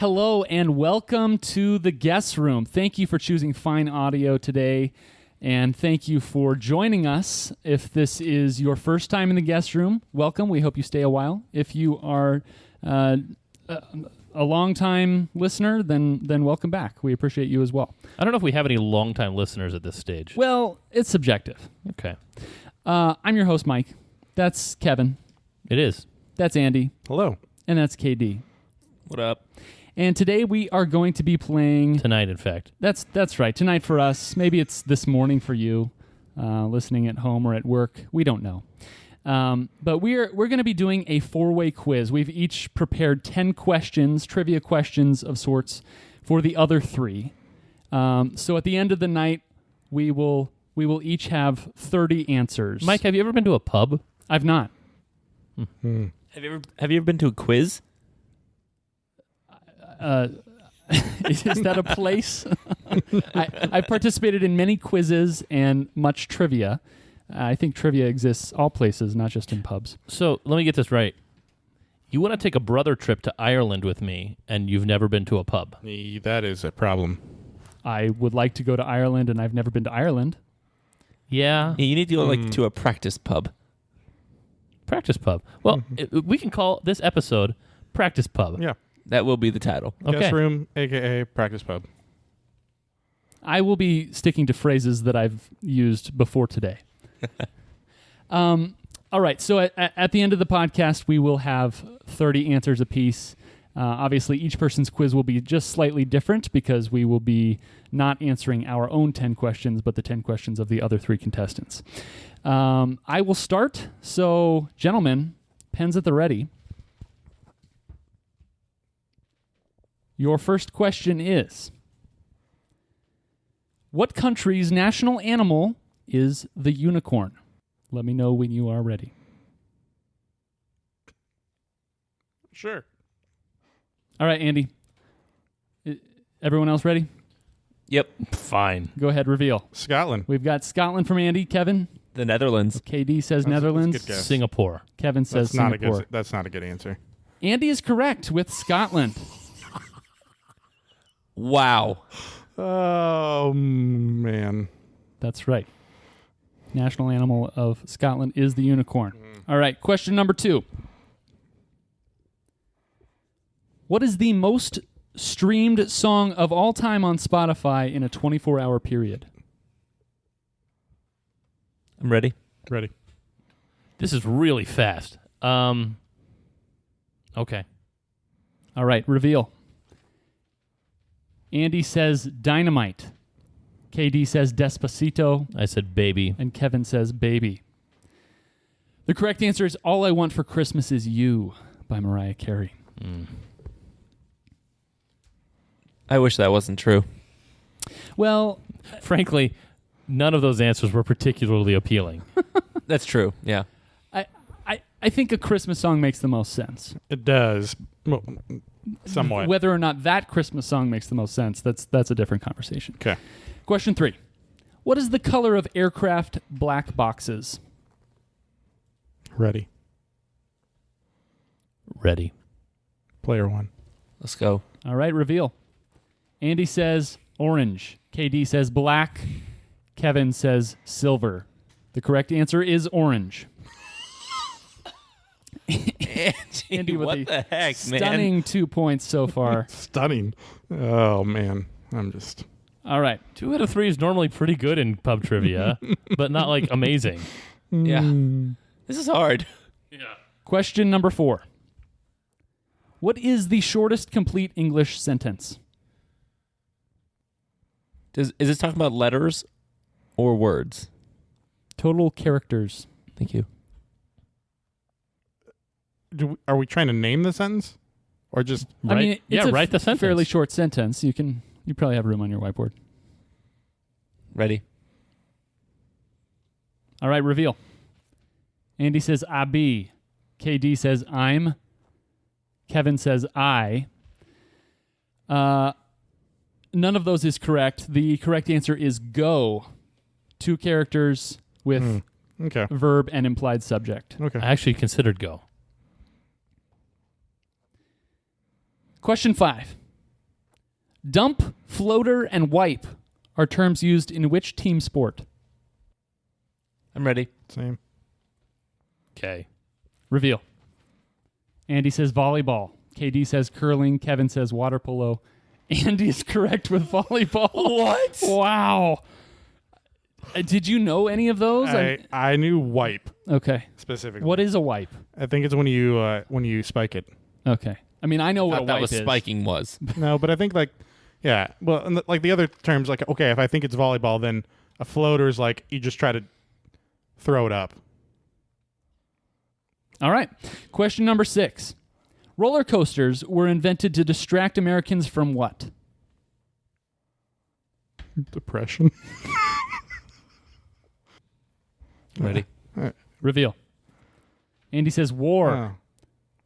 Hello and welcome to the guest room. Thank you for choosing Fine Audio today, and thank you for joining us. If this is your first time in the guest room, welcome. We hope you stay a while. If you are a long-time listener, then welcome back. We appreciate you as well. I don't know if we have any long-time listeners at this stage. Well, it's subjective. Okay. I'm your host, Mike. That's Kevin. It is. That's Andy. Hello. And that's KD. What up? And today we are going to be playing... Tonight, in fact. That's right. Tonight for us. Maybe it's this morning for you, listening at home or at work. We don't know. But we're going to be doing a 4-way quiz. We've each prepared 10 questions, trivia questions of sorts, for the other 3. So at the end of the night, we will each have 30 answers. Mike, have you ever been to a pub? I've not. Have you ever been to a quiz? Is that a place? I participated in many quizzes and much trivia. I think trivia exists all places, not just in pubs. So let me get this right. You want to take a brother trip to Ireland with me, and you've never been to a pub? That is a problem. I would like to go to Ireland, and I've never been to Ireland. Yeah. Yeah, you need to go to a practice pub. Practice pub. Well, we can call this episode Practice Pub. Yeah. That will be the title. Okay. Guest room, a.k.a. practice pub. I will be sticking to phrases that I've used before today. All right, so at the end of the podcast, we will have 30 answers apiece. Obviously, each person's quiz will be just slightly different because we will be not answering our own 10 questions, but the 10 questions of the other 3 contestants. I will start. So, gentlemen, pens at the ready. Your first question is, what country's national animal is the unicorn? Let me know when you are ready. Sure. All right, Andy. Everyone else ready? Yep. Fine. Go ahead, reveal. Scotland. We've got Scotland from Andy. Kevin? The Netherlands. KD says That's a Netherlands. good guess. Singapore. Kevin says That's not Singapore. that's not a good answer. Andy is correct with Scotland. Wow. Oh, man. That's right. National animal of Scotland is the unicorn. All right, question number 2. What is the most streamed song of all time on Spotify in a 24-hour period? I'm ready. Ready. This is really fast. Okay. All right, reveal. Andy says Dynamite. KD says Despacito. I said baby. And Kevin says Baby. The correct answer is All I Want for Christmas Is You by Mariah Carey. I wish that wasn't true. Well, Frankly, none of those answers were particularly appealing. That's true. Yeah. I think a Christmas song makes the most sense. It does. Well, somewhat. Whether or not that Christmas song makes the most sense, that's a different conversation. Okay. Question 3. What is the color of aircraft black boxes? Ready. Ready. Player 1. Let's go. All right, reveal. Andy says orange. KD says black. Kevin says silver. The correct answer is orange. Andy with what a the heck, man? stunning 2 points so far. Stunning. Oh, man. I'm just... All right. 2 out of 3 is normally pretty good in pub trivia, but not like amazing. Yeah. This is hard. Question number 4. What is the shortest complete English sentence? Is this talking about letters or words? Total characters. Thank you. Are we trying to name the sentence? Or just... I mean, it's write the sentence. fairly short sentence. You probably have room on your whiteboard. Ready. All right, reveal. Andy says abi. KD says I'm. Kevin says I. None of those is correct. The correct answer is go. 2 characters with Okay. verb and implied subject. Okay. I actually considered go. Question 5. Dump, floater, and wipe are terms used in which team sport? I'm ready. Same. Okay. Reveal. Andy says volleyball. KD says curling. Kevin says water polo. Andy is correct with volleyball. What? Wow. Did you know any of those? I knew wipe Okay. specifically. What is a wipe? I think it's when you spike it. Okay. I mean, I know what a Thought that wipe was is. spiking was. No, but I think yeah. Well, and like the other terms, like okay, if I think it's volleyball, then a floater is like you just try to throw it up. All right. Question number 6. Roller coasters were invented to distract Americans from what? Depression. Ready. Reveal. Andy says war. Oh.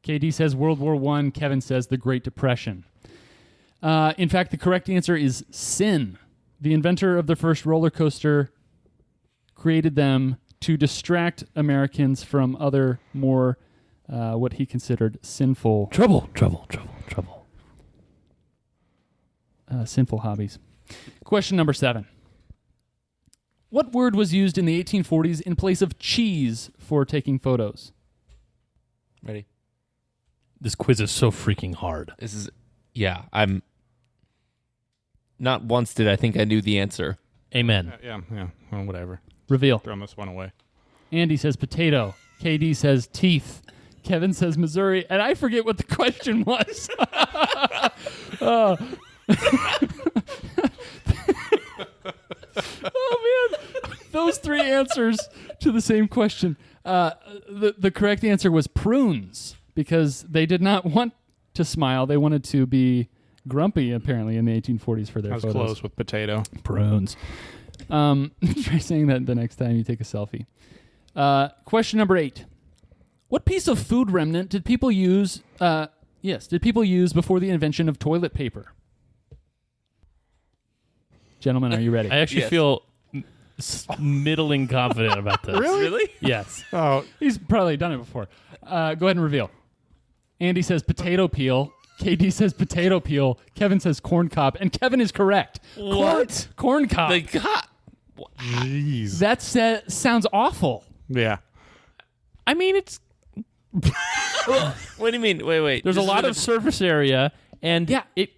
KD says World War I. Kevin says the Great Depression. In fact, the correct answer is sin. The inventor of the first roller coaster created them to distract Americans from other more what he considered sinful sinful hobbies. Question number 7. What word was used in the 1840s in place of cheese for taking photos? Ready. This quiz is so freaking hard. This is, yeah, I'm, not once did I think I knew the answer. Amen. Yeah. Well, whatever. Reveal. Throwing this one away. Andy says potato. KD says teeth. Kevin says Missouri. And I forget what the question was. Oh, man. Those 3 answers to the same question. The correct answer was prunes because they did not want to smile. They wanted to be grumpy, apparently, in the 1840s for their I was photos. close with potato. Prunes. Try saying that the next time you take a selfie. Question number 8. What piece of food remnant did people use? Did people use before the invention of toilet paper? Gentlemen, are you ready? I actually Yes. feel middling confident about this. Really? Yes. Oh, He's probably done it before. Go ahead and reveal. Andy says potato peel. KD says potato peel. Kevin says corn cob. And Kevin is correct. What? Corn cob. The God. jeez. That sounds awful. Yeah. I mean, it's What do you mean? Wait. there's a lot of surface area, and Yeah. it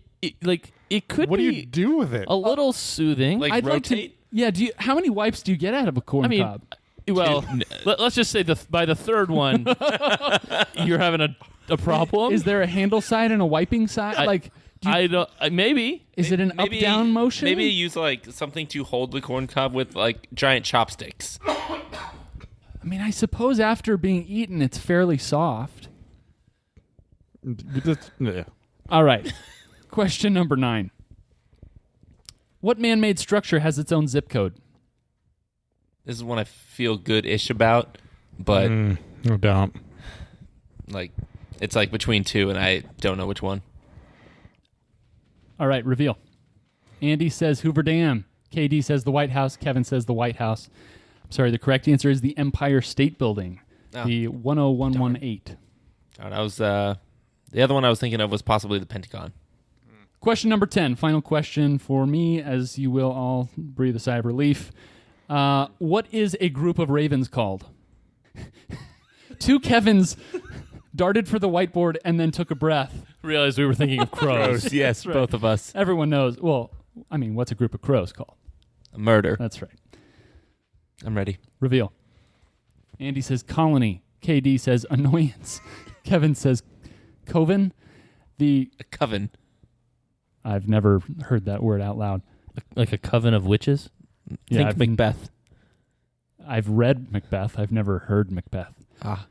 could What do be you do with it? a little soothing. Like I'd like to. rotate? Yeah. How many wipes do you get out of a corn I mean, cob? well, let's just say by the third one, you're having a problem. Is there a handle side and a wiping side? I don't. Maybe. Is it an up-down motion? Maybe you use like something to hold the corn cob with like giant chopsticks. I mean, I suppose after being eaten, it's fairly soft. Yeah. All right. Question number 9. What man-made structure has its own zip code? This is one I feel good-ish about, but No doubt. like it's like between 2 and I don't know which one. All right, reveal. Andy says Hoover Dam. KD says the White House. Kevin says the White House. I'm sorry, the correct answer is the Empire State Building, Oh. the 10118. I was the other one I was thinking of was possibly the Pentagon. Question number 10, final question for me, as you will all breathe a sigh of relief. What is a group of ravens called? 2 Kevins darted for the whiteboard and then took a breath. Realized we were thinking of crows. Yes, right. both of us. Everyone knows. Well, I mean, what's a group of crows called? A murder. That's right. I'm ready. Reveal. Andy says colony. KD says annoyance. Kevin says coven. A coven. I've never heard that word out loud. Like a coven of witches. Yeah, Think Macbeth. I've read Macbeth. I've never heard Macbeth. Ah.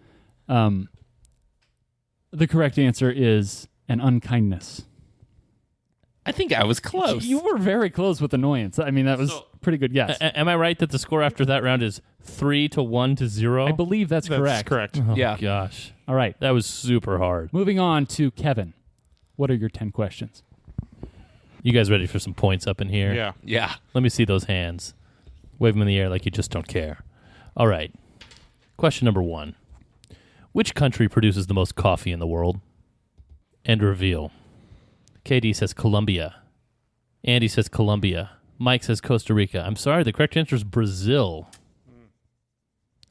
The correct answer is an unkindness. I think I was close. You were very close with annoyance. I mean, that was So- pretty good guess. Am I right that the score after that round is 3-1 to 0? I believe that's correct. Correct. Oh, Yeah. gosh. All right. That was super hard. Moving on to Kevin. What are your 10 questions? You guys ready for some points up in here? Yeah. Yeah. Let me see those hands. Wave them in the air like you just don't care. All right. Question number 1. Which country produces the most coffee in the world? And reveal. KD says Colombia. Andy says Colombia. Mike says Costa Rica. I'm sorry, the correct answer is Brazil.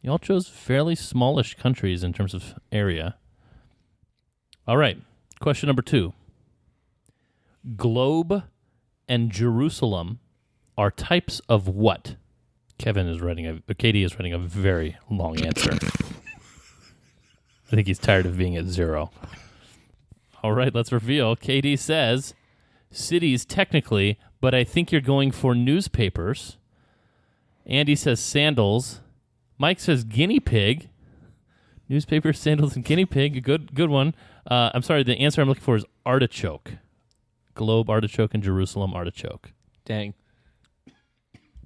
Y'all chose fairly smallish countries in terms of area. All right, question number 2. Globe and Jerusalem are types of what? Katie is writing a very long answer. I think he's tired of being at 0. All right, let's reveal. KD says cities technically, but I think you're going for newspapers. Andy says sandals. Mike says guinea pig. Newspapers, sandals, and guinea pig. Good one. I'm sorry, the answer I'm looking for is artichoke. Globe artichoke and Jerusalem artichoke. Dang.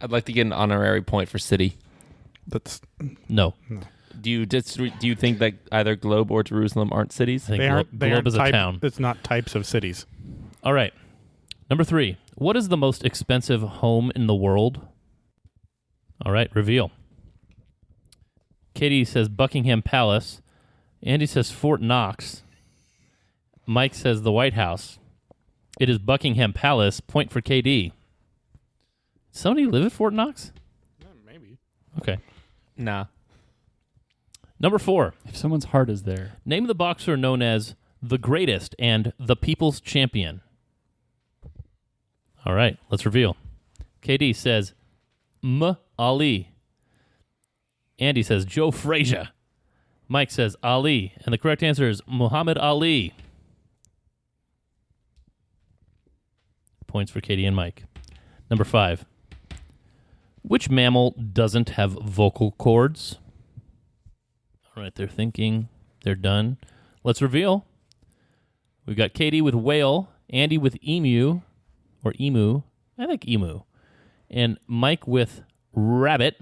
I'd like to get an honorary point for city. That's No. Do you think that either Globe or Jerusalem aren't cities? I think Globe is a town. It's not types of cities. All right. Number 3. What is the most expensive home in the world? All right, reveal. Katie says Buckingham Palace. Andy says Fort Knox. Mike says the White House. It is Buckingham Palace. Point for KD. Somebody live at Fort Knox? Maybe. Okay. Nah. Number 4. If someone's heart is there. Name the boxer known as the greatest and the people's champion. All right, let's reveal. KD says Ali. Andy says Joe Frazier. Mike says Ali. And the correct answer is Muhammad Ali. Points for Katie and Mike. Number 5. Which mammal doesn't have vocal cords? All right, they're thinking. They're done. Let's reveal. We've got Katie with whale, Andy with emu, or emu. I think emu. And Mike with rabbit.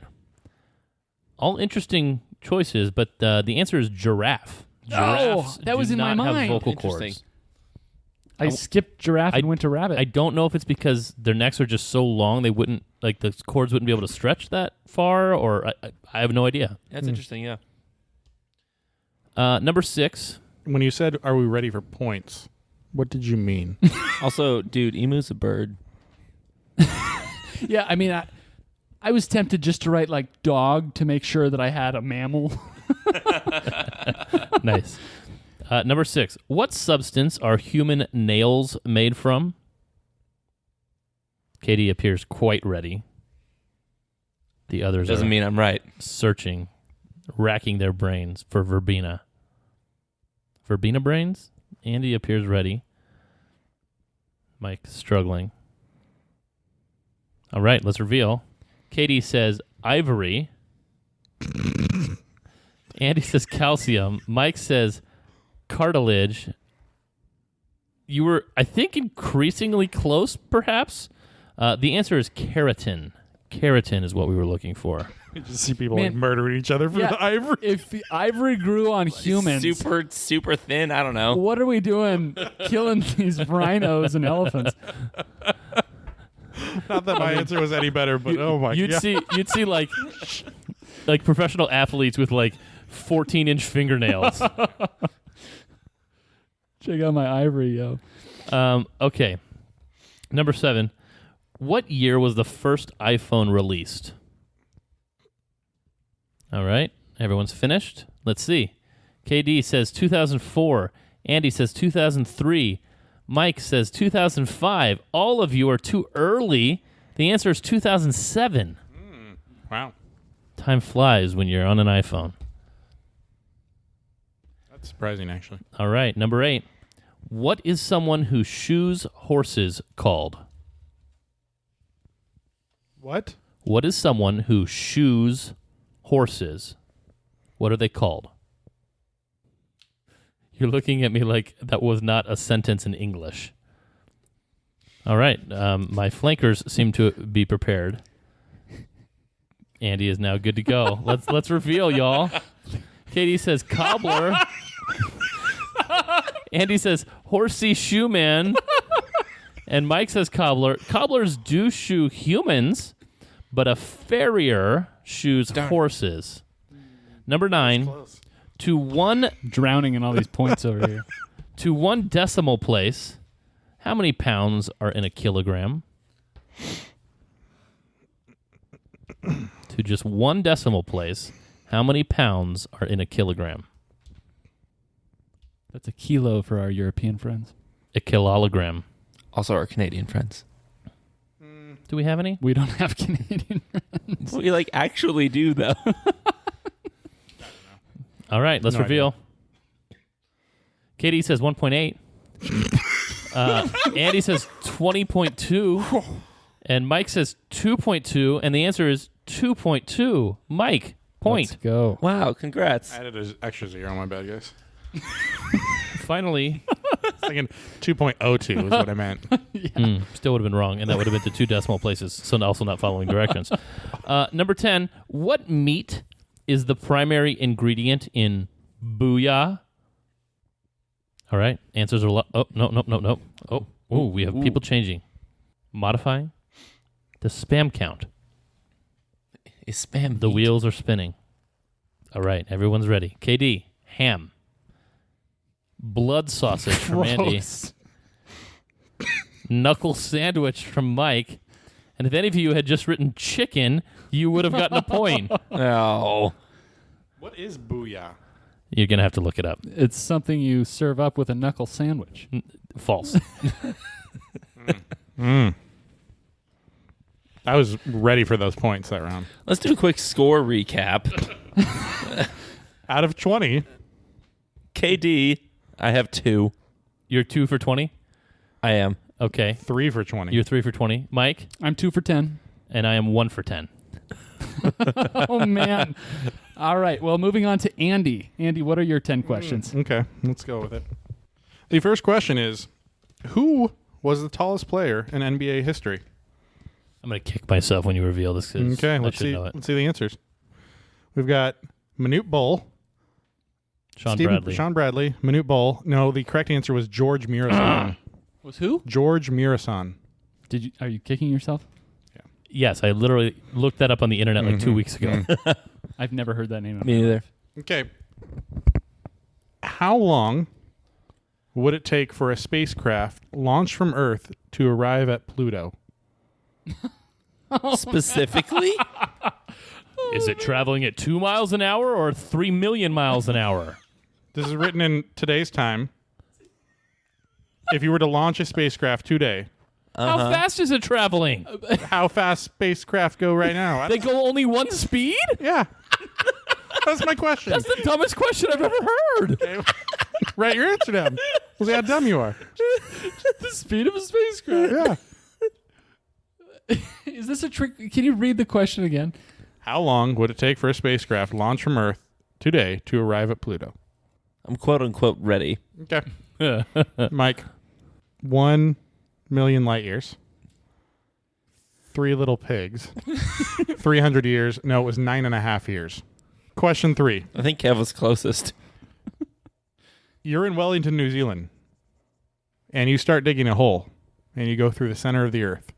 All interesting choices, but the answer is giraffe. Giraffes that was do in my not have mind. vocal Interesting. cords. I skipped giraffe and went to rabbit. I don't know if it's because their necks are just so long they wouldn't, like, the cords wouldn't be able to stretch that far, or I have no idea. That's interesting, yeah. Number 6. When you said, "Are we ready for points?" What did you mean? Also, dude, emu's a bird. Yeah, I mean, I was tempted just to write like dog to make sure that I had a mammal. Nice. Number 6. What substance are human nails made from? Katie appears quite ready. The others Doesn't are mean I'm right. searching, racking their brains for verbena. Verbena brains? Andy appears ready. Mike struggling. All right, let's reveal. Katie says ivory. Andy says calcium. Mike says cartilage. You were, I think, increasingly close, perhaps. The answer is keratin. Keratin is what we were looking for. You just see people Man. like murdering each other for Yeah. the ivory. If the ivory grew on humans, Super thin. I don't know. what are we doing killing these rhinos and elephants? Not that my answer was any better, but oh my You'd god. see like professional athletes with like 14-inch fingernails. Check out my ivory, yo. Okay. Number 7. What year was the first iPhone released? All right. Everyone's finished. Let's see. KD says 2004. Andy says 2003. Mike says 2005. All of you are too early. The answer is 2007. Wow. Time flies when you're on an iPhone. That's surprising, actually. All right. Number 8. What is someone who shoes horses called? What? What is someone who shoes horses? What are they called? You're looking at me like that was not a sentence in English. All right. My flankers seem to be prepared. Andy is now good to go. Let's reveal, y'all. Katie says cobbler. Andy says horsey shoe man. And Mike says cobbler. Cobblers do shoe humans, but a farrier shoes horses. Number 9. To one Drowning in all these points over here. to one decimal place, how many pounds are in a kilogram? To just one decimal place, how many pounds are in a kilogram? That's a kilo for our European friends. A kilogram. Also, our Canadian friends. Do we have any? We don't have Canadian. We actually do though. All right, let's No reveal. Katie says 1.8. Andy says 20.2. And Mike says 2.2. And the answer is 2.2. Mike, point. Let's go. Wow, congrats. I added an extra 0 on my bad, guys. Finally, I was thinking 2.02 is what I meant. still would have been wrong. And that would have been to 2 decimal places. So also not following directions. Number 10. What meat is the primary ingredient in Booyah? All right. Answers are... Oh, no. Oh, we have people changing. Modifying the spam count. Is spam The meat? wheels are spinning. All right. Everyone's ready. KD, ham. Blood sausage from Andy. Gross. Knuckle sandwich from Mike. And if any of you had just written chicken, you would have gotten a point. Oh. What is booyah? You're going to have to look it up. It's something you serve up with a knuckle sandwich. False. I was ready for those points that round. Let's do a quick score recap. Out of 20, KD, I have 2. You're 2 for 20? I am. Okay. 3 for 20. You're 3 for 20. Mike? I'm 2 for 10. And I am 1 for 10. Oh, man. All right. Well, moving on to Andy. Andy, what are your 10 questions? Okay, let's go with it. The first question is, who was the tallest player in NBA history? I'm going to kick myself when you reveal this. 'Cause Okay, I let's should see. know it. Let's see the answers. We've got Manute Bol, Sean Stephen- Bradley. Sean Bradley, Manute Bol. No, the correct answer was George Mirasan. Was who? George Mirasan. Are you kicking yourself? Yes, I literally looked that up on the internet like 2 weeks ago. I've never heard that name. Me neither. Okay. How long would it take for a spacecraft launched from Earth to arrive at Pluto? Specifically? Is it traveling at 2 miles an hour or 3 million miles an hour? This is written in today's time. If you were to launch a spacecraft today, How fast is it traveling? how fast spacecraft go right now? They go only one speed? Yeah. That's my question. That's the dumbest question I've ever heard. Okay. Write your answer down. We'll see how dumb you are. The speed of a spacecraft. Yeah. Is this a trick? Can you read the question again? How long would it take for a spacecraft launched from Earth today to arrive at Pluto? I'm quote unquote ready. Okay. Mike, 1 million light years. 3 little pigs. 300 years. No, it was 9.5 years. Question 3. I think Kev was closest. You're in Wellington, New Zealand, and you start digging a hole, and you go through the center of the Earth.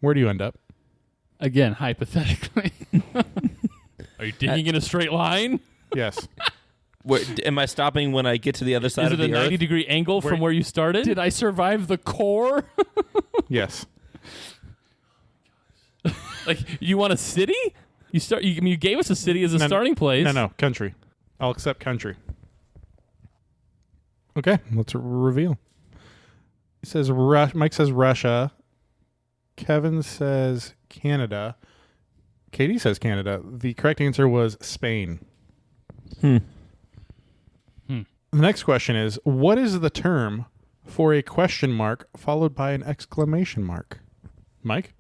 Where do you end up? Again, hypothetically. Are you digging in a straight line? Yes. Am I stopping when I get to the other side Is of it a the Earth? 90-degree angle from where you started? Did I survive the core? Yes. Like, you want a city? You gave us a city as a starting place. No, country. I'll accept country. Okay, let's reveal. It says Mike says Russia. Kevin says Canada. Katie says Canada. The correct answer was Spain. The next question is, what is the term for a question mark followed by an exclamation mark? Mike?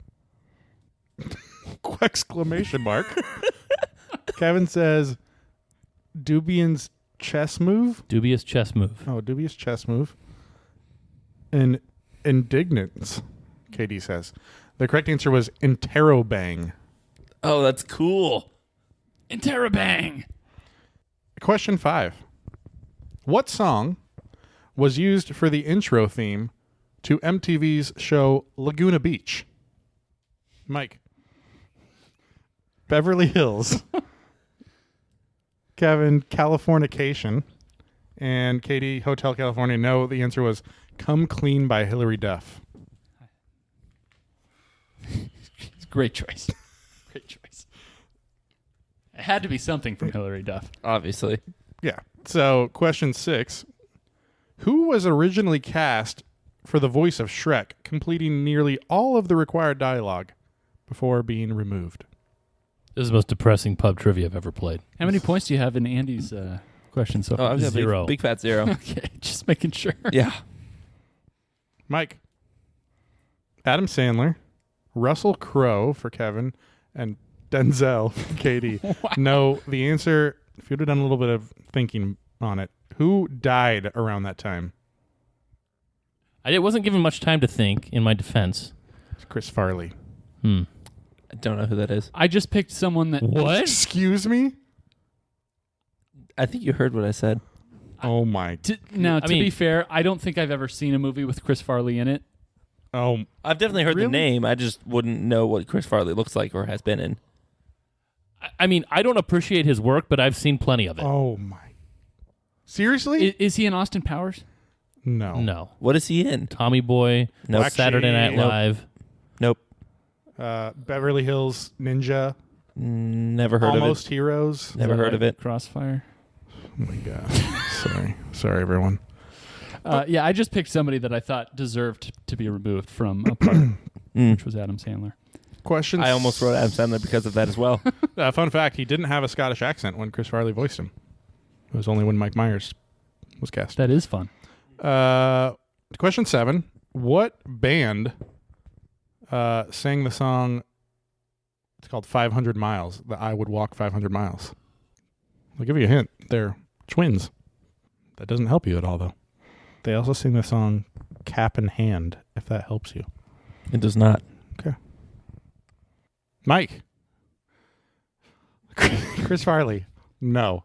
Exclamation mark. Kevin says Dubian's chess move. Dubious chess move. Oh, dubious chess move. And indignance, KD says. The correct answer was interrobang. Oh, that's cool. Interrobang. Question 5. What song was used for the intro theme to MTV's show Laguna Beach? Mike. Beverly Hills. Kevin, Californication. And Katie, Hotel California. No, the answer was Come Clean by Hillary Duff. Great choice. Great choice. It had to be something from Hilary Duff. Obviously. Yeah. So, question 6. Who was originally cast for the voice of Shrek, completing nearly all of the required dialogue before being removed? This is the most depressing pub trivia I've ever played. How many points do you have in Andy's question so far? I've got 0. Big fat 0. Okay, just making sure. Yeah. Mike. Adam Sandler, Russell Crowe for Kevin, and Denzel for Katie. No, the answer, if you'd have done a little bit of thinking on it, who died around that time? I wasn't given much time to think, in my defense. It's Chris Farley. I don't know who that is. I just picked someone that... What? Excuse me? I think you heard what I said. Oh, my. To mean- be fair, I don't think I've ever seen a movie with Chris Farley in it. Oh, I've definitely heard Really? the name. I just wouldn't know what Chris Farley looks like or has been in. I mean, I don't appreciate his work, but I've seen plenty of it. oh my. Seriously? Is he in Austin Powers? No. No. What is he in? Tommy Boy, Nope. Black Saturday Night Sheep. Nope. Live. Nope. Beverly Hills Ninja. Never heard Almost Heroes. of it. Never heard of it. Crossfire. Oh my God. Sorry, everyone. Yeah, I just picked somebody that I thought deserved to be removed from a part, which was Adam Sandler. Question. I almost wrote Adam Sandler because of that as well. Fun fact: he didn't have a Scottish accent when Chris Farley voiced him. It was only when Mike Myers was cast. That is fun. Question 7: what band sang the song? It's called 500 Miles. The I Would Walk 500 Miles. I'll give you a hint. They're twins. That doesn't help you at all, though. They also sing the song Cap in Hand, if that helps you. It does not. Mike. Chris Farley. No.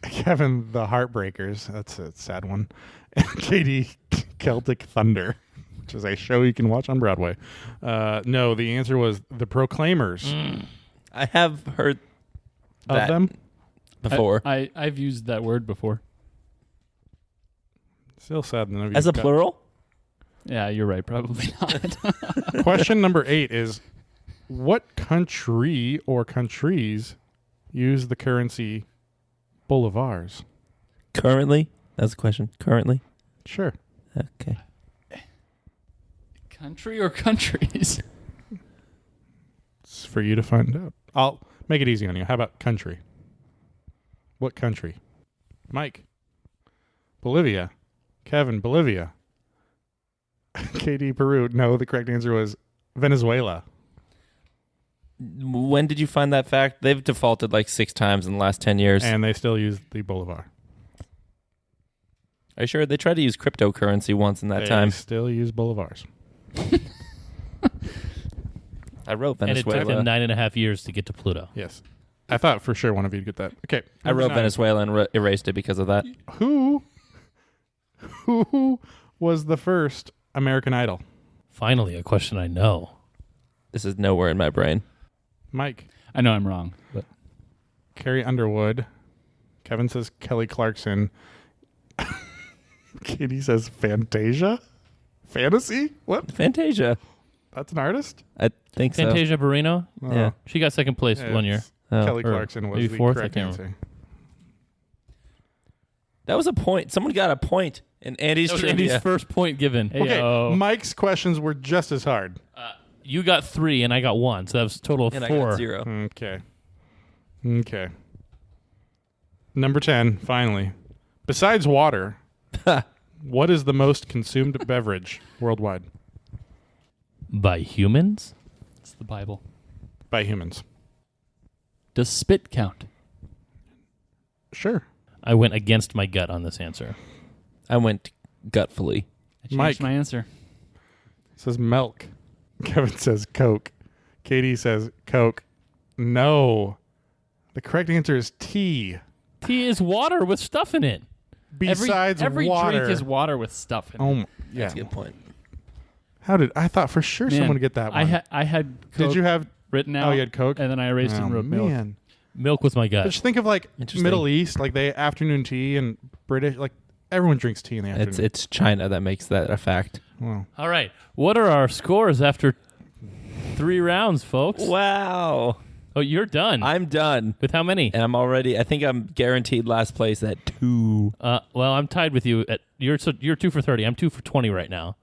Kevin, the Heartbreakers. That's a sad one. And Katie, Celtic Thunder, which is a show you can watch on Broadway. No, the answer was The Proclaimers. I have heard Of that them? before. I've used that word before. Still sad. None of you As a got- plural? Yeah, you're right. Probably not. Question number 8 is, what country or countries use the currency bolivars? Currently? That's the question. Currently? Sure. Okay. Country or countries? It's for you to find out. I'll make it easy on you. How about country? What country? Mike. Bolivia. Kevin, Bolivia. Katie, Peru. No, the correct answer was Venezuela. When did you find that fact? They've defaulted like 6 times in the last 10 years. And they still use the bolivar. Are you sure? They tried to use cryptocurrency once in that They time. still use bolivars. I wrote And it took Venezuela. them 9.5 years to get to Pluto. Yes. I thought for sure one of you'd get that. Okay. I number wrote 9. Venezuela and erased it because of that. Who was the first American Idol? Finally, a question I know. This is nowhere in my brain. Mike. I know I'm wrong, but Carrie Underwood. Kevin says Kelly Clarkson. Katie says Fantasia? Fantasy? What? Fantasia. That's an artist? I think so. Fantasia Barrino? Oh. Yeah. She got second place Yeah, one year. it's- Oh. Kelly or Clarkson was maybe the fourth, I correct can't answer. That was a point. Someone got a point in Andy's That was trivia. Andy's first point given. Okay, Mike's questions were just as hard. You got 3 and I got 1, so that was a total of and 4. I got 0. Okay. Number 10, finally. Besides water, what is the most consumed beverage worldwide By humans? it's the Bible. by humans? Does spit count? Sure. I went against my gut on this answer. I went gutfully. I changed Mike. my answer. It says milk. Kevin says Coke. Katie says Coke. No. The correct answer is tea. Tea is water with stuff in it. Besides every water. drink is water with stuff in it. Oh, my, yeah. That's a good point. How did I thought for sure Man, someone would get that one? I had Coke Did you have? written out. Oh, you had Coke. and then I erased it and wrote milk. man. Milk was my But gut. just think of like Interesting. Middle East, like they afternoon tea and British, like everyone drinks tea in the afternoon. It's China that makes that a fact. Wow. All right. What are our scores after 3 rounds, folks. Wow. Oh, you're done. I'm done. With how many? And I think I'm guaranteed last place at 2. Well, I'm tied with you. You're 2 for 30. I'm 2 for 20 right now.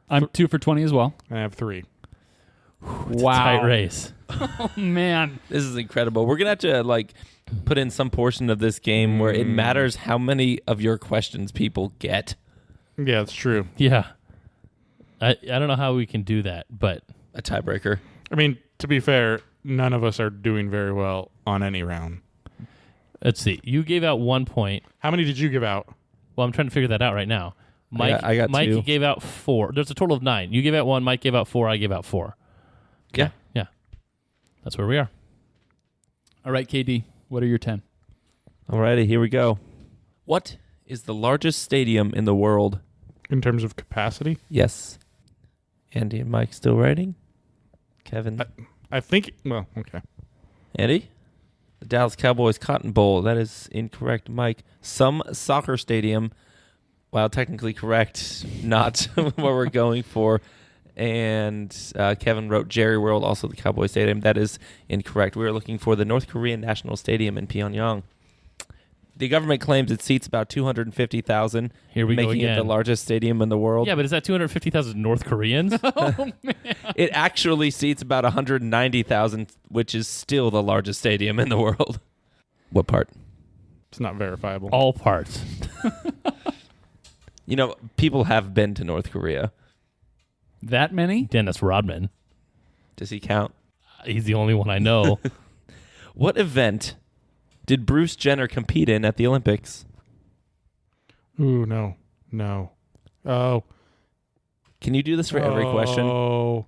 I'm 2 for 20 as well. I have 3. It's a tight race. Oh, man. This is incredible. We're going to have to put in some portion of this game where it matters how many of your questions people get. Yeah, that's true. Yeah. I don't know how we can do that, but A tiebreaker. I mean, to be fair, none of us are doing very well on any round. let's see. You gave out 1 point. How many did you give out? Well, I'm trying to figure that out right now. Mike, I got Mike 2. gave out 4. There's a total of 9. You gave out 1. Mike gave out 4. I gave out 4. Yeah. Yeah. That's where we are. All right, KD, what are your 10? Alrighty, here we go. What is the largest stadium in the world? In terms of capacity? Yes. Andy and Mike still writing? Kevin? I think, well, okay. Andy? The Dallas Cowboys Cotton Bowl. That is incorrect, Mike. Some soccer stadium. Well, technically correct. Not what we're going for. And Kevin wrote Jerry World, also the Cowboy Stadium. That is incorrect. We were looking for the North Korean National Stadium in Pyongyang. The government claims it seats about 250,000, Here we go making again. it the largest stadium in the world. Yeah, but is that 250,000 North Koreans? Oh, man. It actually seats about 190,000, which is still the largest stadium in the world. What part? It's not verifiable. All parts. You know, people have been to North Korea. That many? Dennis Rodman. Does he count? He's the only one I know. What event did Bruce Jenner compete in at the Olympics? Ooh, no. No. Oh. Can you do this for every question? Oh.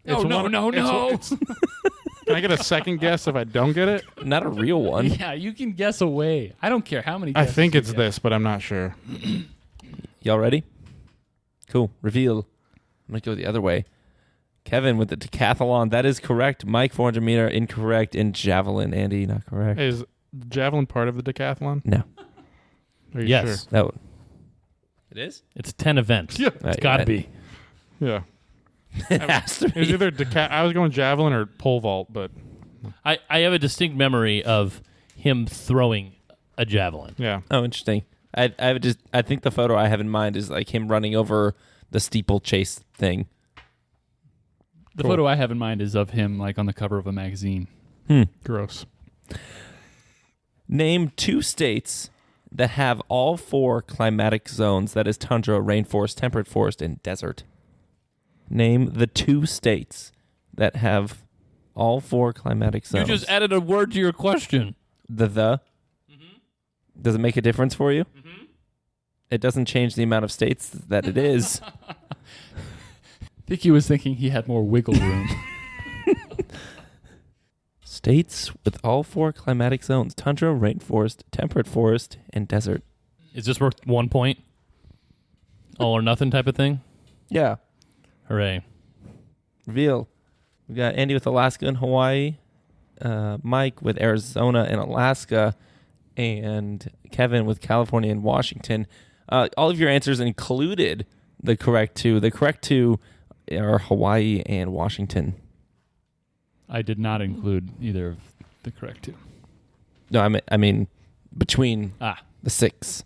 No, no. Can I get a second guess if I don't get it? Not a real one. Yeah, you can guess away. I don't care how many I guesses think you it's get. this, but I'm not sure. Y'all ready? Cool. Reveal. I'm going to go the other way. Kevin with the decathlon. That is correct. Mike, 400 meter, incorrect. And javelin, Andy, not correct. Is javelin part of the decathlon? No. Are you Yes. That one. It is? It's 10 events. Yeah. It's got to be. sure? Yeah. It has to It was be. either I was going javelin or pole vault, but I have a distinct memory of him throwing a javelin. yeah. Oh, interesting. I think the photo I have in mind is like him running over the steeplechase thing. The Cool. photo I have in mind is of him on the cover of a magazine. Gross. Name 2 states that have all 4 climatic zones. That is tundra, rainforest, temperate forest, and desert. Name the 2 states that have all 4 climatic zones. You just added a word to your question. The. Mm-hmm. Does it make a difference for you? Mm-hmm. It doesn't change the amount of states that it is. I think he was thinking he had more wiggle room. States with all 4 climatic zones. Tundra, rainforest, temperate forest, and desert. Is this worth 1 point? All or nothing type of thing? Yeah. Hooray. Reveal. We got Andy with Alaska and Hawaii, Mike with Arizona and Alaska, and Kevin with California and Washington. All of your answers included the correct 2. The correct 2 are Hawaii and Washington. I did not include either of the correct 2. No, I mean between Ah, the 6.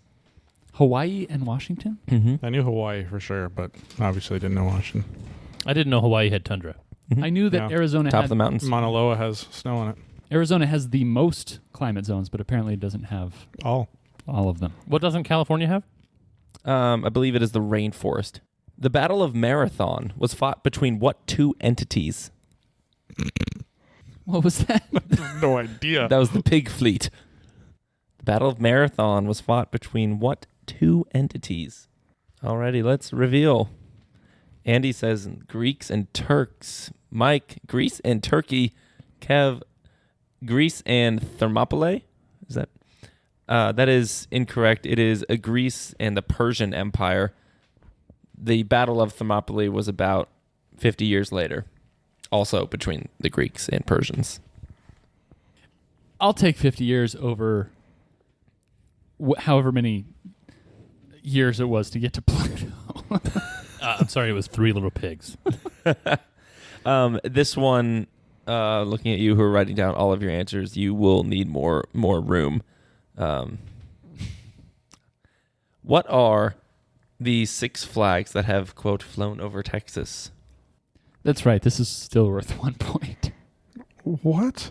Hawaii and Washington? Mm-hmm. I knew Hawaii for sure, but obviously didn't know Washington. I didn't know Hawaii had tundra. I knew that Yeah. Arizona Top of the mountains. Mauna Loa has snow on it. Arizona has the most climate zones, but apparently it doesn't have All. all of them. What doesn't California have? I believe it is the rainforest. The Battle of Marathon was fought between what 2 entities? What was that? No idea. That was the pig fleet. The Battle of Marathon was fought between what 2 entities? Alrighty, let's reveal. Andy says Greeks and Turks. Mike, Greece and Turkey. Kev, Greece and Thermopylae. Is that? That is incorrect. It is Greece and the Persian Empire. The Battle of Thermopylae was about 50 years later, also between the Greeks and Persians. I'll take 50 years over however many years it was to get to Pluto. I'm sorry, it was 3 little pigs. This one, looking at you who are writing down all of your answers, you will need more room. What are the 6 flags that have, quote, flown over Texas? That's right. This is still worth 1 point. What?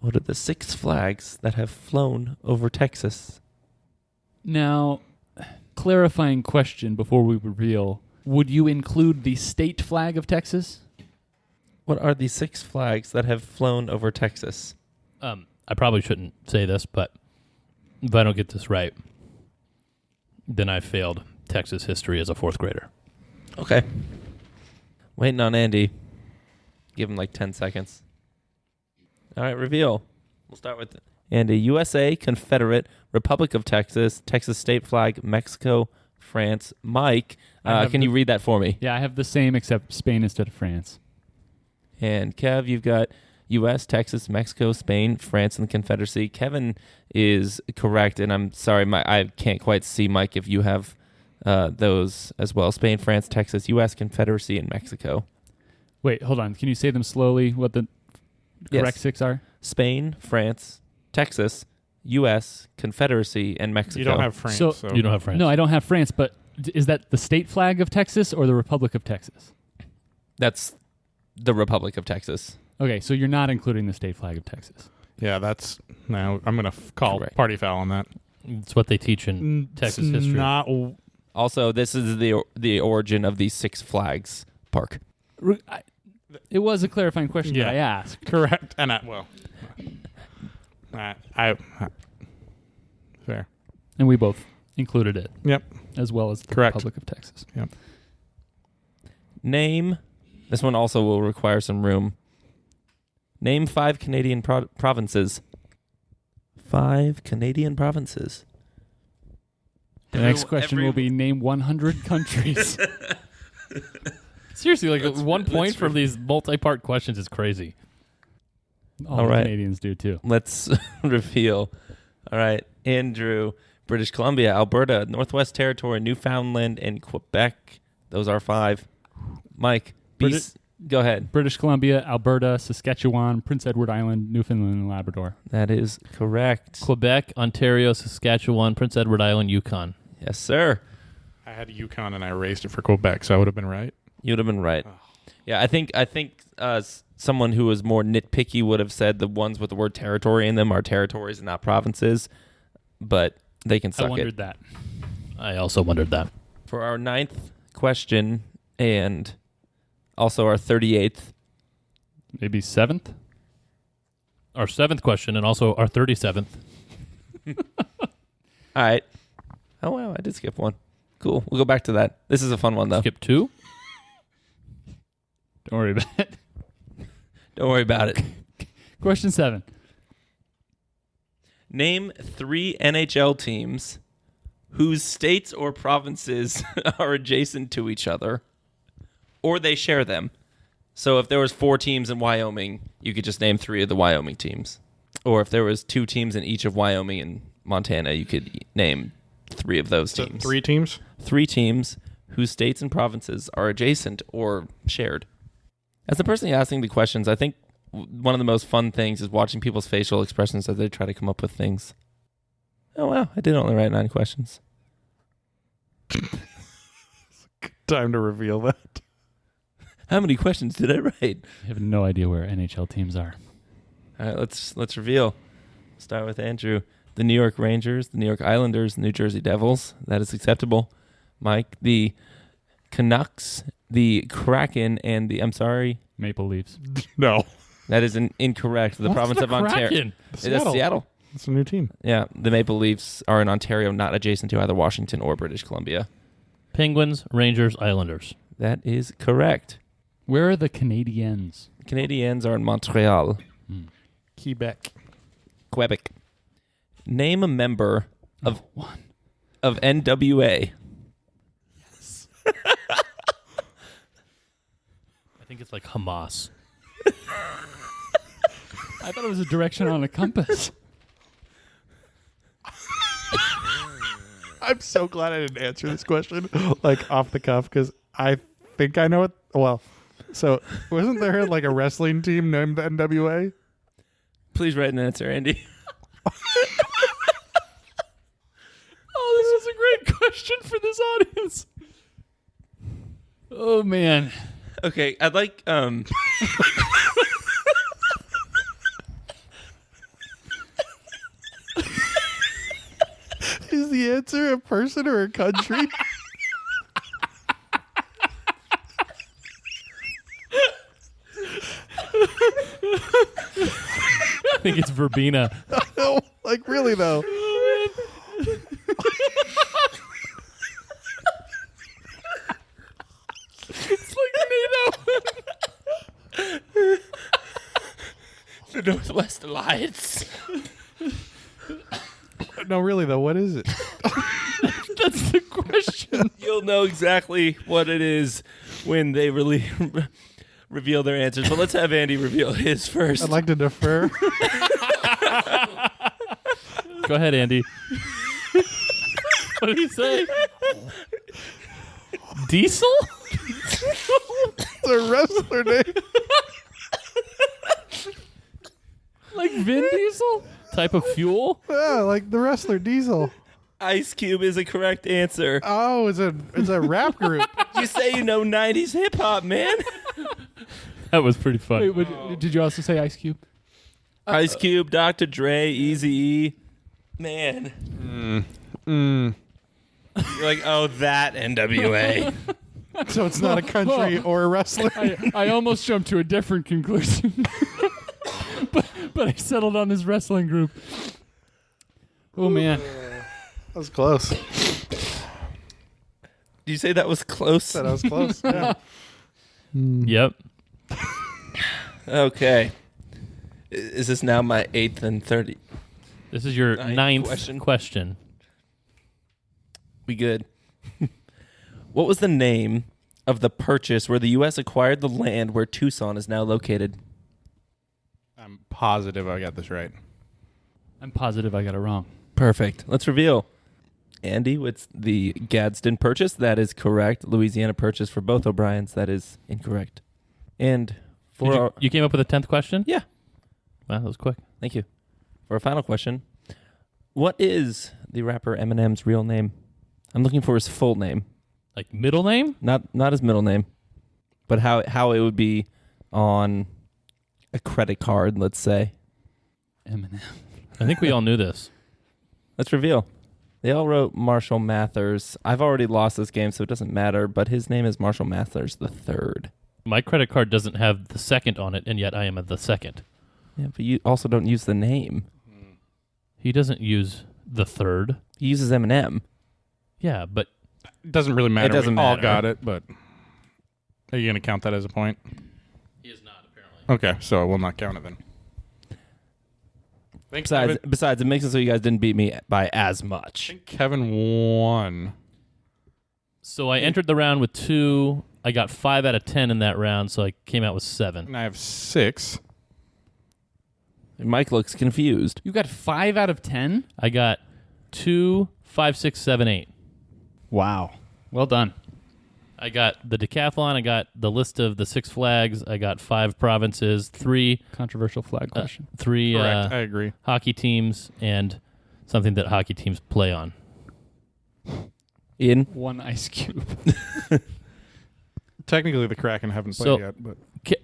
What are the 6 flags that have flown over Texas? Now, clarifying question before we reveal. Would you include the state flag of Texas? What are the 6 flags that have flown over Texas? I probably shouldn't say this, but if I don't get this right, then I failed Texas history as a 4th grader. Okay. Waiting on Andy. Give him like 10 seconds. All right, reveal. We'll start with Andy. USA, Confederate, Republic of Texas, Texas state flag, Mexico, France. Mike, can you read that for me? Yeah, I have the same except Spain instead of France. And Kev, you've got U.S., Texas, Mexico, Spain, France, and the Confederacy. Kevin is correct, and I'm sorry, I can't quite see, Mike, if you have those as well. Spain, France, Texas, U.S., Confederacy, and Mexico. Wait, hold on. Can you say them slowly, what the correct 6 are? Spain, France, Texas, U.S., Confederacy, and Mexico. You don't have France. So- So You don't have France. No, I don't have France, but is that the state flag of Texas or the Republic of Texas? That's the Republic of Texas. Okay, so you're not including the state flag of Texas. Yeah, that's now I'm gonna call Correct. party foul on that. It's what they teach in Texas It's history. Not Also, this is the origin of the Six Flags Park. It was a clarifying question Yeah. that I asked. correct, and I fair. And we both included it. Yep. As well as the Correct. Republic of Texas. Name. This one also will require some room. Name 5 Canadian provinces. 5 Canadian provinces. The next question will be name 100 countries. Seriously, like 1 point from these multi-part questions is crazy. All All the right. Canadians do too. Let's reveal. All right. Andrew, British Columbia, Alberta, Northwest Territory, Newfoundland, and Quebec. Those are 5. Mike, go ahead. British Columbia, Alberta, Saskatchewan, Prince Edward Island, Newfoundland, and Labrador. That is correct. Quebec, Ontario, Saskatchewan, Prince Edward Island, Yukon. Yes, sir. I had Yukon and I erased it for Quebec, so I would have been right. You would have been right. Yeah, I think someone who was more nitpicky would have said the ones with the word territory in them are territories and not provinces, but they can I suck wondered it. that. I also wondered that. For our 9th question and also our 38th, Maybe 7th? Our 7th question and also our 37th. all right. Oh, wow, I did skip one. Cool. We'll go back to that. This is a fun one, though. Skip 2. Don't worry about it. Don't worry about it. Question 7. Name 3 NHL teams whose states or provinces are adjacent to each other, or they share them. So if there was 4 teams in Wyoming, you could just name 3 of the Wyoming teams. Or if there was 2 teams in each of Wyoming and Montana, you could name 3 of those So teams. 3 teams. 3 teams whose states and provinces are adjacent or shared. As the person asking the questions, I think one of the most fun things is watching people's facial expressions as they try to come up with things. Oh, wow. I did only write 9 questions. Time to reveal that. How many questions did I write? I have no idea where NHL teams are. All right, let's reveal. Start with Andrew. The New York Rangers, the New York Islanders, the New Jersey Devils. That is acceptable. Mike, the Canucks, the Kraken, and the, I'm sorry, Maple Leafs. No, that is incorrect. The What's province the of Ontario. Kraken? That's Seattle. It's a new team. Yeah, the Maple Leafs are in Ontario, not adjacent to either Washington or British Columbia. Penguins, Rangers, Islanders. That is correct. Where are the Canadiens? Canadiens are in Montreal. Quebec. Quebec. Name a member of One. of NWA. I think it's like Hamas. I thought it was a direction on a compass. I'm so glad I didn't answer this question like off the cuff because I think I know it. Well, So wasn't there like a wrestling team named the NWA? Please write an answer, Andy. Oh, this is a great question for this audience. Oh man. Okay, I'd like Is the answer a person or a country? I think it's Verbena. No, like really though. It's like NATO. the Northwest Alliance. No, really though. What is it? That's the question. You'll know exactly what it is when they really reveal their answers. But let's have Andy reveal his first. I'd like to defer. Go ahead, Andy. What did he say? Diesel? It's a wrestler name. Like Vin Diesel? Type of fuel? Yeah, like the wrestler Diesel. Ice Cube is a correct answer. Oh, it's a rap group. You say you know 90s hip hop, man. That was pretty fun. Wait, did you also say Ice Cube? Ice Cube, Dr. Dre, Eazy-E. Man. You're like, oh, that NWA. So it's not a country or a wrestler. I almost jumped to a different conclusion. but I settled on this wrestling group. Oh man. That was close. Did you say that was close? Said I was close. Yeah. Yep. Okay. Is this now my 8th and 30? This is your Ninth ninth question. We good. What was the name of the purchase where the U.S. acquired the land where Tucson is now located? I'm positive I got this right. I'm positive I got it wrong. Perfect. Let's reveal. Andy, with the Gadsden purchase, that is correct. Louisiana purchase for both O'Briens, that is incorrect. And for our, You came up with a 10th question? yeah, Wow, that was quick. thank you. For our final question, what is the rapper Eminem's real name? I'm looking for his full name, Like middle name? not his middle name, but how it would be on a credit card, let's say. Eminem. I think we all knew this. Let's reveal. They all wrote Marshall Mathers. I've already lost this game, so it doesn't matter, but his name is Marshall Mathers III. My credit card doesn't have the second on it, and yet I am at the second. Yeah, but you also don't use the name. He doesn't use the third. He uses Eminem. Yeah, but It doesn't really matter. It doesn't we all matter. got it, but are you going to count that as a point? he is not, apparently. Okay, so we'll not count it then. I think Besides, it makes it so you guys didn't beat me by as much. Kevin won. So I entered the round with 2. I got 5 out of 10 in that round, so I came out with 7. And I have 6. Mike looks confused. You got 5 out of 10? I got 2, 5, 6, 7, 8. Wow. Well done. I got the decathlon. I got the list of the 6 flags. I got 5 provinces, 3 Controversial flag question. Correct. I agree. hockey teams, and something that hockey teams play on. Ian? 1 Ice Cube. Technically, the Kraken haven't played So- yet, but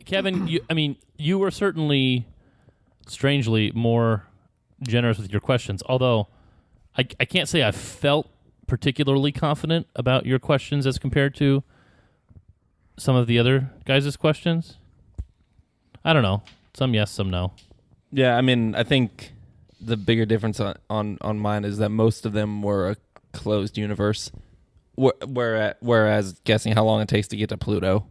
Kevin, you were certainly strangely more generous with your questions, although I can't say I felt particularly confident about your questions as compared to some of the other guys' questions. I don't know. Some yes, some no. Yeah, I mean, I think the bigger difference on mine is that most of them were a closed universe, whereas guessing how long it takes to get to Pluto,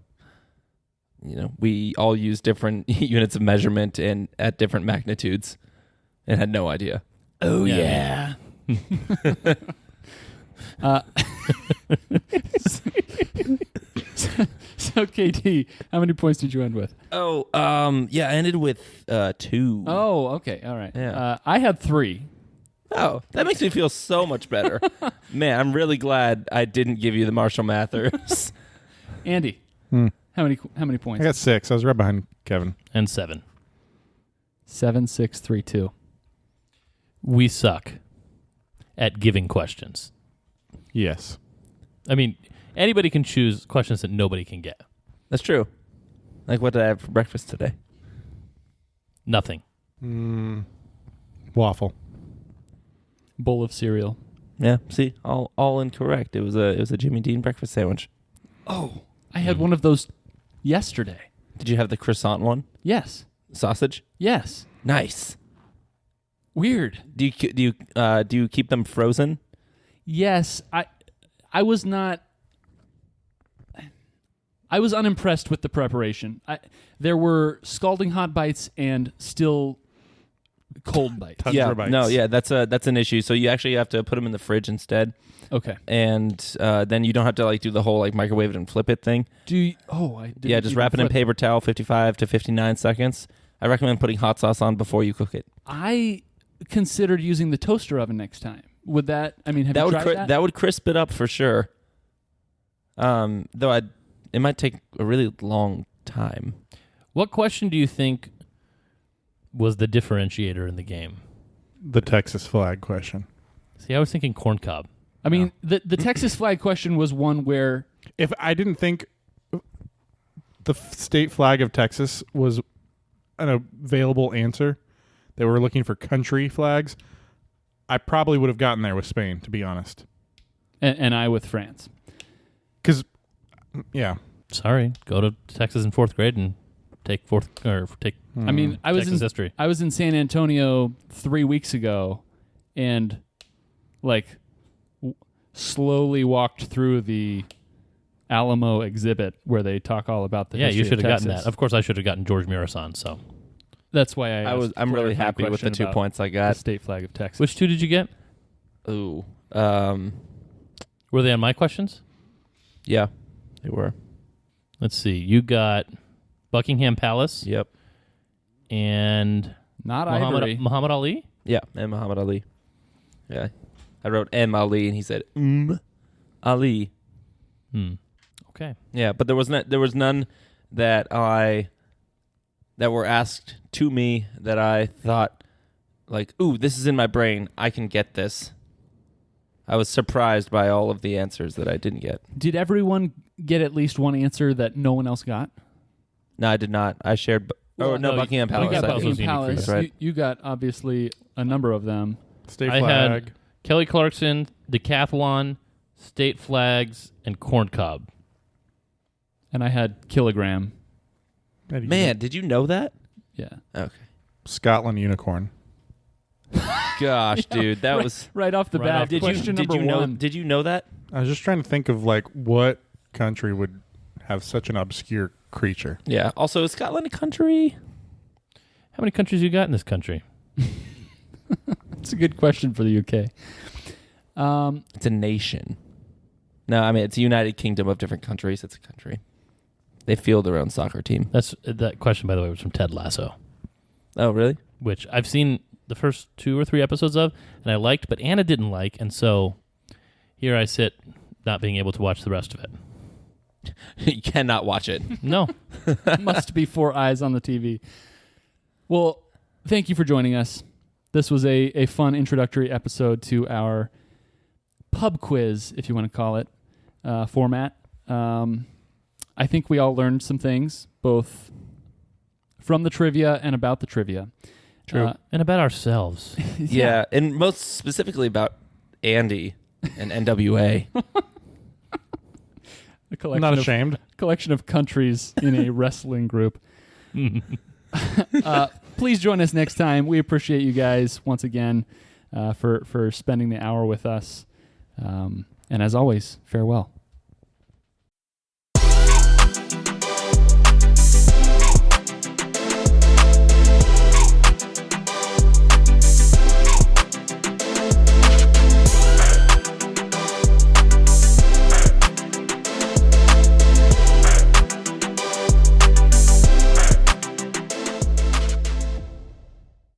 we all use different units of measurement and at different magnitudes and had no idea. Oh, Yeah. So, KT, how many points did you end with? Oh, yeah, I ended with 2. Oh, okay. All right. Yeah. I had 3. Oh, that makes me feel so much better. Man, I'm really glad I didn't give you the Marshall Mathers. Andy, How many points? I got 6. I was right behind Kevin. And 7. 7, 6, 3, 2. We suck at giving questions. Yes. I mean, anybody can choose questions that nobody can get. That's true. Like, what did I have for breakfast today? Nothing. Waffle. Bowl of cereal. Yeah, see, all incorrect. It was a Jimmy Dean breakfast sandwich. Oh, I had one of those yesterday. Did you have the croissant one? Yes. Sausage? Yes. Nice. Weird. Do you keep them frozen? Yes. I was not. I was unimpressed with the preparation. There were scalding hot bites and still cold bites. Tundra bites. No, yeah, that's an issue. So you actually have to put them in the fridge instead, Okay. and then you don't have to like do the whole like microwave it and flip it thing. Do you, I didn't Yeah, just even wrap it in flip- paper towel, 55 to 59 seconds. I recommend putting hot sauce on before you cook it. I considered using the toaster oven next time. Would that? I mean, have That you would tried that? that would crisp it up for sure. Though it might take a really long time. What question do you think was the differentiator in the game? The Texas flag question. See, I was thinking corn cob. I mean, the Texas flag question was one where If I didn't think the state flag of Texas was an available answer, they were looking for country flags, I probably would have gotten there with Spain, to be honest. and I with France. Because, yeah. Sorry, go to Texas in 4th grade and take I mean, I was Texas in history. I was in San Antonio 3 weeks ago, and slowly walked through the Alamo exhibit where they talk all about the Yeah, history you should of have gotten Texas. that. Of course, I should have gotten George Murasan. So, That's why I'm I'm really happy with the 2 points I The got. state flag of Texas. which 2 did you get? Ooh. Were they on my questions? Yeah, they were. Let's see. You got Buckingham Palace Yep. and Not Ivory. Muhammad Ali. Yeah, and Muhammad Ali. Yeah. I wrote M. Ali, and he said, Ali. Okay. Yeah, but there was none that were asked to me that I thought, like, ooh, this is in my brain. I can get this. I was surprised by all of the answers that I didn't get. Did everyone get at least one answer that no one else got? No, I did not. I shared. no, Buckingham we Palace. got I Buckingham think. Buckingham Palace. That's right. You got obviously a number of them. State I flag. had Kelly Clarkson, decathlon, state flags, and corn cob. And I had kilogram. Man, did you know that? Yeah. Okay. Scotland unicorn. Gosh, dude, that was. Right off the Right bat. off the Question Did number you know? one. Did you know that? I was just trying to think of like what country would have such an obscure creature. Yeah. Also, is Scotland a country? How many countries you got in this country? It's a good question for the UK. It's a nation. No, I mean it's a United Kingdom of different countries. It's a country. They field their own soccer team. That question, by the way, was from Ted Lasso, Oh, really? which I've seen the first 2 or 3 episodes of, and I liked, but Anna didn't like, and so here I sit, not being able to watch the rest of it. You cannot watch it. No, Must be 4 eyes on the TV. Well, thank you for joining us. This was a fun introductory episode to our pub quiz, if you want to call it, format. I think we all learned some things, both from the trivia and about the trivia. True. and about ourselves. Yeah, and most specifically about Andy and NWA. A collection I'm not of ashamed. collection of countries in a wrestling group. Please join us next time. We appreciate you guys once again for spending the hour with us. And as always, farewell.